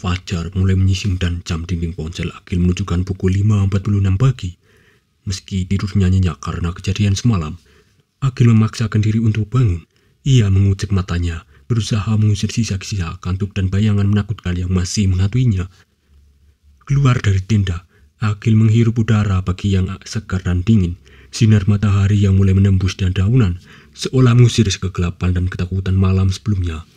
Fajar mulai menyising dan jam dinding ponsel Akil menunjukkan pukul 5.46 pagi. Meski tidurnya nyenyak karena kejadian semalam, Akil memaksakan diri untuk bangun. Ia mengucek matanya, berusaha mengusir sisa-sisa kantuk dan bayangan menakutkan yang masih menghantuinya. Keluar dari tenda, Akil menghirup udara pagi yang segar dan dingin. Sinar matahari yang mulai menembus dedaunan, seolah mengusir kegelapan dan ketakutan malam sebelumnya.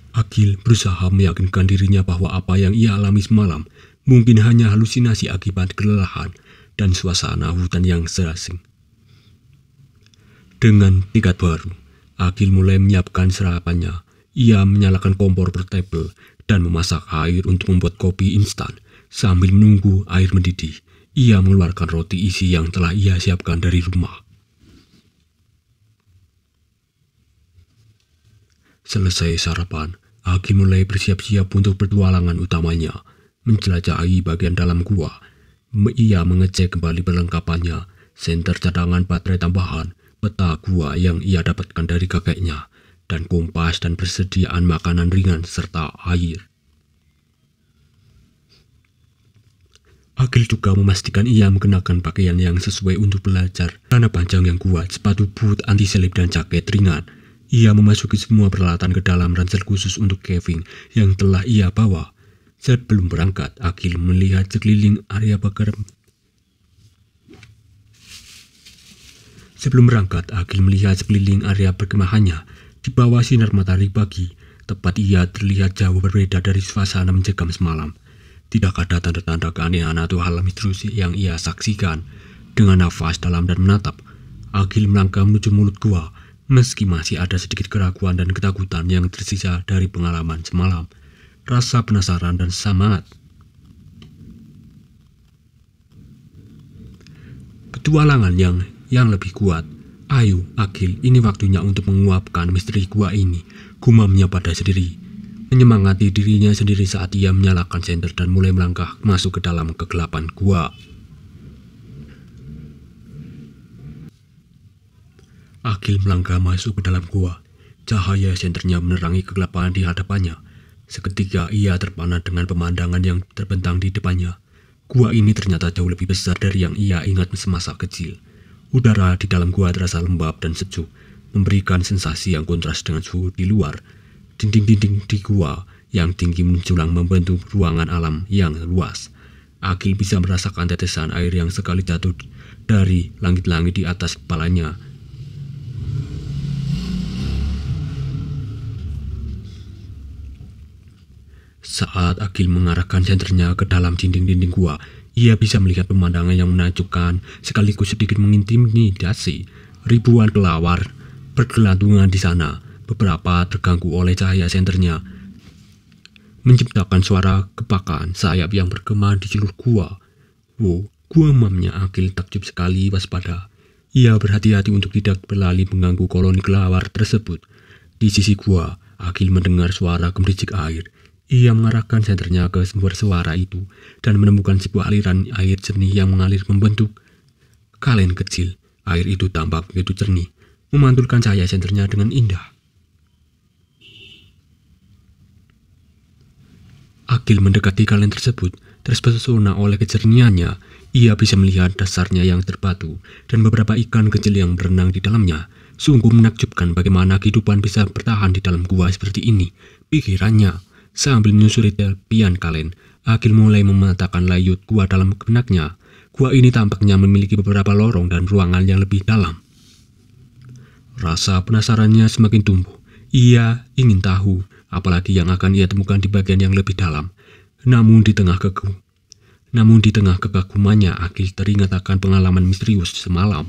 Akil berusaha meyakinkan dirinya bahwa apa yang ia alami semalam mungkin hanya halusinasi akibat kelelahan dan suasana hutan yang serasing. Dengan tekad baru, Akil mulai menyiapkan sarapannya. Ia menyalakan kompor portable dan memasak air untuk membuat kopi instan. Sambil menunggu air mendidih, ia mengeluarkan roti isi yang telah ia siapkan dari rumah. Selesai sarapan, Akil mulai bersiap-siap untuk petualangan utamanya, menjelajahi bagian dalam gua. Ia mengecek kembali perlengkapannya, senter cadangan baterai tambahan, peta gua yang ia dapatkan dari kakeknya, dan kompas dan persediaan makanan ringan serta air. Akil juga memastikan ia mengenakan pakaian yang sesuai untuk belajar, celana panjang yang kuat, sepatu boot anti selip dan jaket ringan. Ia memasuki semua peralatan ke dalam ransel khusus untuk Kevin yang telah ia bawa. Sebelum berangkat, Akil melihat sekeliling area perkemahannya. Di bawah sinar matahari pagi, tempat ia terlihat jauh berbeda dari suasana mencekam semalam. Tidak ada tanda-tanda keanehan atau hal misterius yang ia saksikan. Dengan nafas dalam dan menatap, Akil melangkah menuju mulut gua. Meski masih ada sedikit keraguan dan ketakutan yang tersisa dari pengalaman semalam, rasa penasaran dan semangat petualangan yang lebih kuat. Ayo, Akil, ini waktunya untuk menguapkan misteri gua ini, gumamnya pada sendiri. Menyemangati dirinya sendiri saat ia menyalakan senter dan mulai melangkah masuk ke dalam kegelapan gua. Akil melangkah masuk ke dalam gua. Cahaya senternya menerangi kegelapan di hadapannya. Seketika ia terpana dengan pemandangan yang terbentang di depannya. Gua ini ternyata jauh lebih besar dari yang ia ingat semasa kecil. Udara di dalam gua terasa lembab dan sejuk, memberikan sensasi yang kontras dengan suhu di luar. Dinding-dinding di gua yang tinggi menjulang membentuk ruangan alam yang luas. Akil bisa merasakan tetesan air yang sekali jatuh dari langit-langit di atas kepalanya. Saat Akil mengarahkan senternya ke dalam dinding-dinding gua, ia bisa melihat pemandangan yang menakjubkan sekaligus sedikit mengintimidasi. Ribuan kelawar bergelantungan di sana, beberapa terganggu oleh cahaya senternya, menciptakan suara kepakan sayap yang bergema di seluruh gua. Gumamnya Akil takjub sekali waspada. Ia berhati-hati untuk tidak berlari mengganggu koloni kelawar tersebut. Di sisi gua, Akil mendengar suara gemericik air. Ia mengarahkan senternya ke sumber suara itu dan menemukan sebuah aliran air jernih yang mengalir membentuk kalen kecil. Air itu tampak begitu jernih, memantulkan cahaya senternya dengan indah. Akil mendekati kalen tersebut, terpesona oleh kejernihannya. Ia bisa melihat dasarnya yang terbatu dan beberapa ikan kecil yang berenang di dalamnya. Sungguh menakjubkan bagaimana kehidupan bisa bertahan di dalam gua seperti ini, pikirannya. Sambil menyusuri tepian kalen, Akil mulai memetakan layut gua dalam benaknya. Gua ini tampaknya memiliki beberapa lorong dan ruangan yang lebih dalam. Rasa penasarannya semakin tumbuh. Ia ingin tahu apalagi yang akan ia temukan di bagian yang lebih dalam. Namun di tengah kekagumannya, Akil teringat akan pengalaman misterius semalam.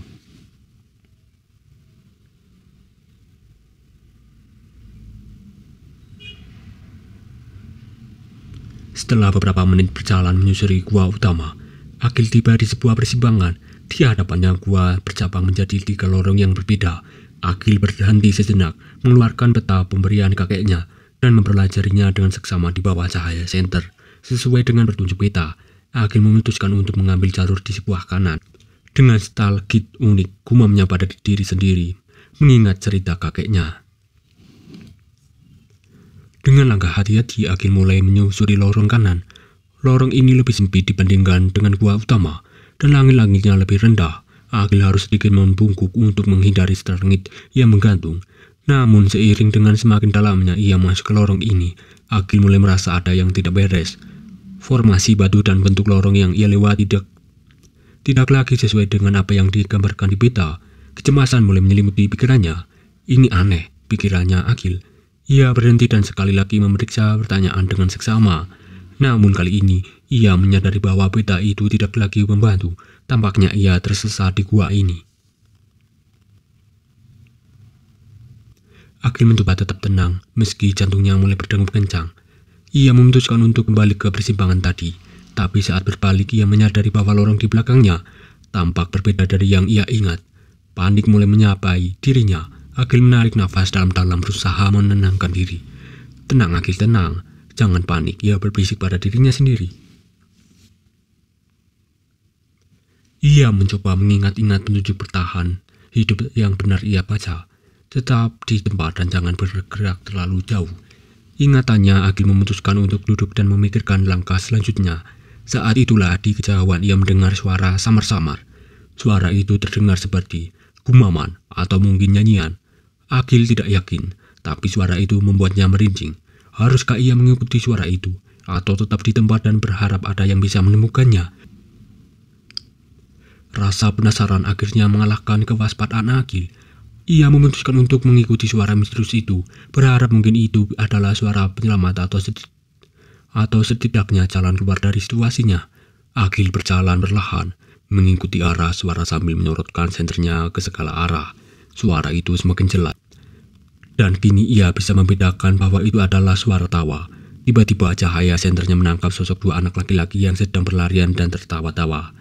Setelah beberapa menit berjalan menyusuri gua utama, Akil tiba di sebuah persimpangan. Di hadapannya gua bercabang menjadi 3 lorong yang berbeda. Akil berhenti sejenak, mengeluarkan peta pemberian kakeknya dan mempelajarinya dengan seksama di bawah cahaya senter. Sesuai dengan petunjuk peta, Akil memutuskan untuk mengambil jalur di sebelah kanan. Dengan stalagit unik, gumamnya pada diri sendiri, mengingat cerita kakeknya. Dengan langkah hati-hati, Akil mulai menyusuri lorong kanan. Lorong ini lebih sempit dibandingkan dengan gua utama, dan langit-langitnya lebih rendah. Akil harus sedikit membungkuk untuk menghindari stalagmit yang menggantung. Namun seiring dengan semakin dalamnya ia masuk ke lorong ini, Akil mulai merasa ada yang tidak beres. Formasi batu dan bentuk lorong yang ia lewati tidak lagi sesuai dengan apa yang digambarkan di peta. Kecemasan mulai menyelimuti pikirannya. Ini aneh, pikirannya Akil. Ia berhenti dan sekali lagi memeriksa pertanyaan dengan seksama. Namun kali ini, ia menyadari bahwa peta itu tidak lagi membantu. Tampaknya ia tersesat di gua ini. Akil mencoba tetap tenang, meski jantungnya mulai berdegup kencang. Ia memutuskan untuk kembali ke persimpangan tadi. Tapi saat berbalik, ia menyadari bahwa lorong di belakangnya tampak berbeda dari yang ia ingat. Panik mulai menyapai dirinya. Akil menarik nafas dalam-dalam berusaha menenangkan diri. Tenang Akil, tenang. Jangan panik, ia berbisik pada dirinya sendiri. Ia mencoba mengingat-ingat petunjuk bertahan hidup yang benar ia baca. Tetap di tempat dan jangan bergerak terlalu jauh. Ingatannya, Akil memutuskan untuk duduk dan memikirkan langkah selanjutnya. Saat itulah di kejauhan ia mendengar suara samar-samar. Suara itu terdengar seperti gumaman atau mungkin nyanyian. Akil tidak yakin, tapi suara itu membuatnya merinding. Haruskah ia mengikuti suara itu, atau tetap di tempat dan berharap ada yang bisa menemukannya? Rasa penasaran akhirnya mengalahkan kewaspadaan Akil. Ia memutuskan untuk mengikuti suara misterius itu, berharap mungkin itu adalah suara penyelamat atau setidaknya jalan keluar dari situasinya. Akil berjalan perlahan, mengikuti arah suara sambil menyorotkan senternya ke segala arah. Suara itu semakin jelas, dan kini ia bisa membedakan bahwa itu adalah suara tawa. Tiba-tiba cahaya senternya menangkap sosok dua anak laki-laki yang sedang berlarian dan tertawa-tawa.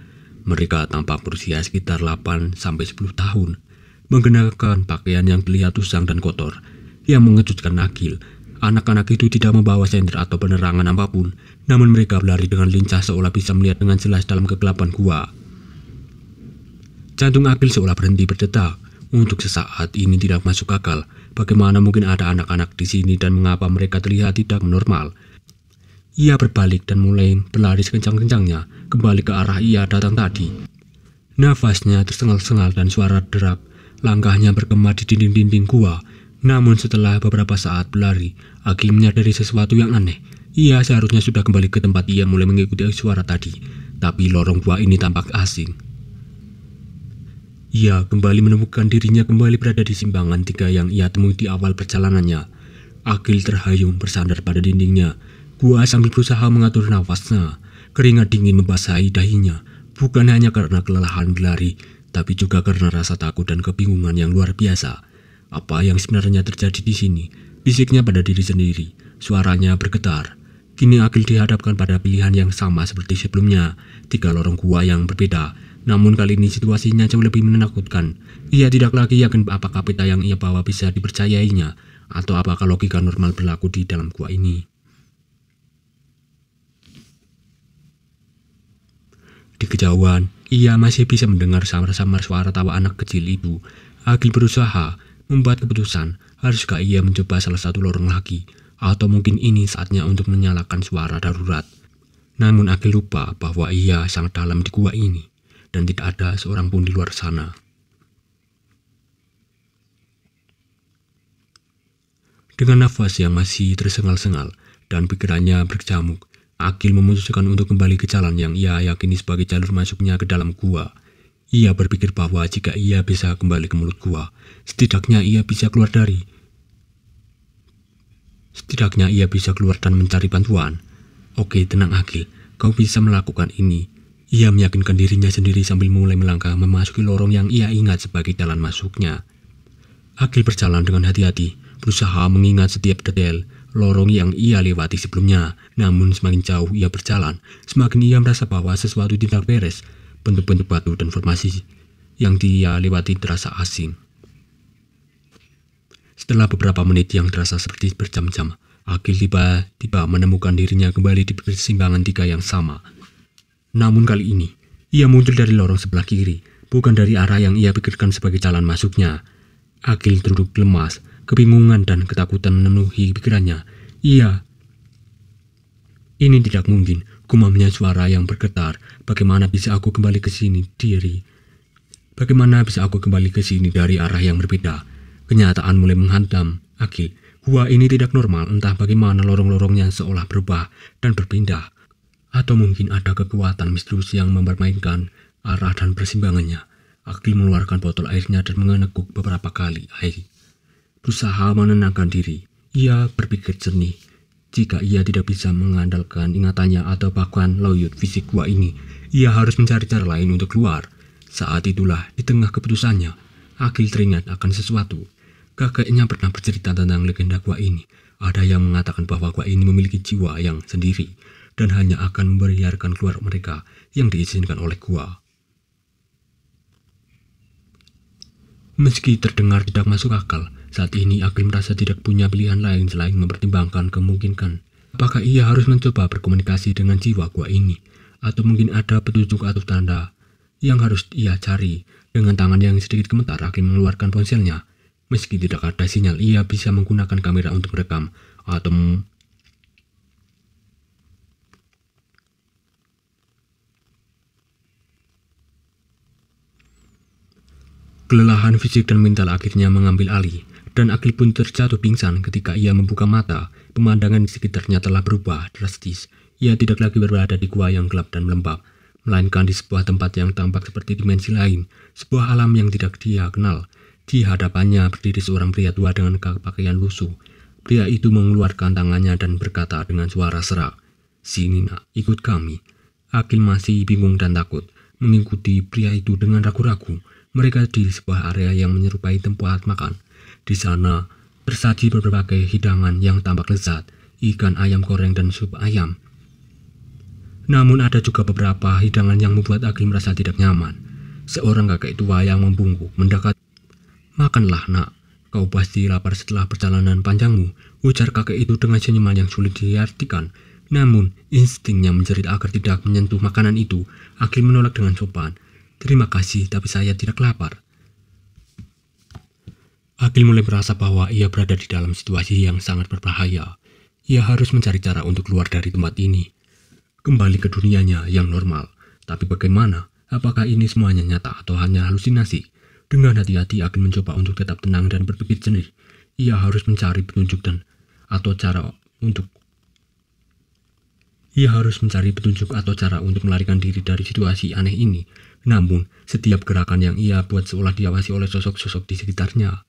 Mereka tampak berusia sekitar 8-10 tahun, mengenakan pakaian yang terlihat usang dan kotor. Yang mengejutkan Akil, anak-anak itu tidak membawa senter atau penerangan apapun, namun mereka berlari dengan lincah seolah bisa melihat dengan jelas dalam kegelapan gua. Jantung Akil seolah berhenti berdetak. Untuk sesaat ini tidak masuk akal, bagaimana mungkin ada anak-anak di sini dan mengapa mereka terlihat tidak normal. Ia berbalik dan mulai berlari sekencang-kencangnya kembali ke arah ia datang tadi. Nafasnya tersengal-sengal dan suara derak langkahnya bergema di dinding-dinding gua. Namun setelah beberapa saat berlari, Akil menyadari sesuatu yang aneh. Ia seharusnya sudah kembali ke tempat ia mulai mengikuti suara tadi, tapi lorong gua ini tampak asing. Ia kembali menemukan dirinya kembali berada di simpangan 3 yang ia temui di awal perjalanannya. Akil terhayung bersandar pada dindingnya. Gua sambil berusaha mengatur nafasnya. Keringat dingin membasahi dahinya, bukan hanya karena kelelahan berlari, tapi juga karena rasa takut dan kebingungan yang luar biasa. Apa yang sebenarnya terjadi di sini? Bisiknya pada diri sendiri. Suaranya bergetar. Kini Akil dihadapkan pada pilihan yang sama seperti sebelumnya. 3 lorong gua yang berbeda. Namun kali ini situasinya jauh lebih menakutkan. Ia tidak lagi yakin apakah peta yang ia bawa bisa dipercayainya, atau apakah logika normal berlaku di dalam gua ini. Di kejauhan, ia masih bisa mendengar samar-samar suara tawa anak kecil itu. Akil berusaha membuat keputusan, haruskah ia mencoba salah satu lorong lagi, atau mungkin ini saatnya untuk menyalakan suara darurat. Namun Akil lupa bahwa ia sangat dalam di gua ini, dan tidak ada seorang pun di luar sana. Dengan nafas yang masih tersengal-sengal dan pikirannya berkecamuk, Akil memutuskan untuk kembali ke jalan yang ia yakini sebagai jalur masuknya ke dalam gua. Ia berpikir bahwa jika ia bisa kembali ke mulut gua, setidaknya ia bisa keluar dan mencari bantuan. Oke, tenang Akil, kau bisa melakukan ini. Ia meyakinkan dirinya sendiri sambil mulai melangkah memasuki lorong yang ia ingat sebagai jalan masuknya. Akil berjalan dengan hati-hati, berusaha mengingat setiap detail lorong yang ia lewati sebelumnya. Namun semakin jauh ia berjalan, semakin ia merasa bahwa sesuatu tidak beres. Bentuk-bentuk batu dan formasi yang dia lewati terasa asing. Setelah beberapa menit yang terasa seperti berjam-jam, Akil tiba-tiba menemukan dirinya kembali di persimpangan 3 yang sama. Namun kali ini, ia muncul dari lorong sebelah kiri, bukan dari arah yang ia pikirkan sebagai jalan masuknya. Akil duduk lemas, kebingungan dan ketakutan memenuhi pikirannya. Iya, ini tidak mungkin, gumamnya suara yang bergetar. Bagaimana bisa aku kembali ke sini dari arah yang berbeda? Kenyataan mulai menghantam Akil. Gua ini tidak normal, entah bagaimana lorong-lorongnya seolah berubah dan berpindah. Atau mungkin ada kekuatan misterius yang mempermainkan arah dan persimbangannya. Akil mengeluarkan botol airnya dan meneguk beberapa kali air. Berusaha menenangkan diri. Ia berpikir jernih. Jika ia tidak bisa mengandalkan ingatannya atau bahkan loyut fisik gua ini, ia harus mencari cara lain untuk keluar. Saat itulah, di tengah keputusannya, Akil teringat akan sesuatu. Kakeknya pernah bercerita tentang legenda gua ini. Ada yang mengatakan bahwa gua ini memiliki jiwa yang sendiri dan hanya akan membiarkan keluar mereka yang diizinkan oleh gua. Meski terdengar tidak masuk akal, saat ini Akil merasa tidak punya pilihan lain selain mempertimbangkan kemungkinan. Apakah ia harus mencoba berkomunikasi dengan jiwa gua ini? Atau mungkin ada petunjuk atau tanda yang harus ia cari? Dengan tangan yang sedikit gemetar, Akil mengeluarkan ponselnya. Meski tidak ada sinyal, ia bisa menggunakan kamera untuk merekam atau kelelahan fisik dan mental akhirnya mengambil alih, dan Akil pun terjatuh pingsan ketika ia membuka mata. Pemandangan di sekitarnya telah berubah drastis. Ia tidak lagi berada di gua yang gelap dan lembab, melainkan di sebuah tempat yang tampak seperti dimensi lain, sebuah alam yang tidak dia kenal. Di hadapannya berdiri seorang pria tua dengan pakaian lusuh. Pria itu mengeluarkan tangannya dan berkata dengan suara serak, "Sini nak, ikut kami." Akil masih bingung dan takut, mengikuti pria itu dengan ragu-ragu. Mereka di sebuah area yang menyerupai tempat makan. Di sana bersaji berbagai hidangan yang tampak lezat, ikan ayam goreng dan sup ayam. Namun ada juga beberapa hidangan yang membuat Akil merasa tidak nyaman. Seorang kakek tua yang membungkuk mendekat. "Makanlah nak, kau pasti lapar setelah perjalanan panjangmu," ujar kakek itu dengan senyuman yang sulit diartikan. Namun instingnya menjerit agar tidak menyentuh makanan itu. Akil menolak dengan sopan. "Terima kasih, tapi saya tidak lapar." Akil mulai merasa bahwa ia berada di dalam situasi yang sangat berbahaya. Ia harus mencari cara untuk keluar dari tempat ini, kembali ke dunianya yang normal. Tapi bagaimana? Apakah ini semuanya nyata atau hanya halusinasi? Dengan hati-hati Akil mencoba untuk tetap tenang dan berpikir jernih. Ia harus mencari petunjuk atau cara untuk melarikan diri dari situasi aneh ini. Namun, setiap gerakan yang ia buat seolah diawasi oleh sosok-sosok di sekitarnya.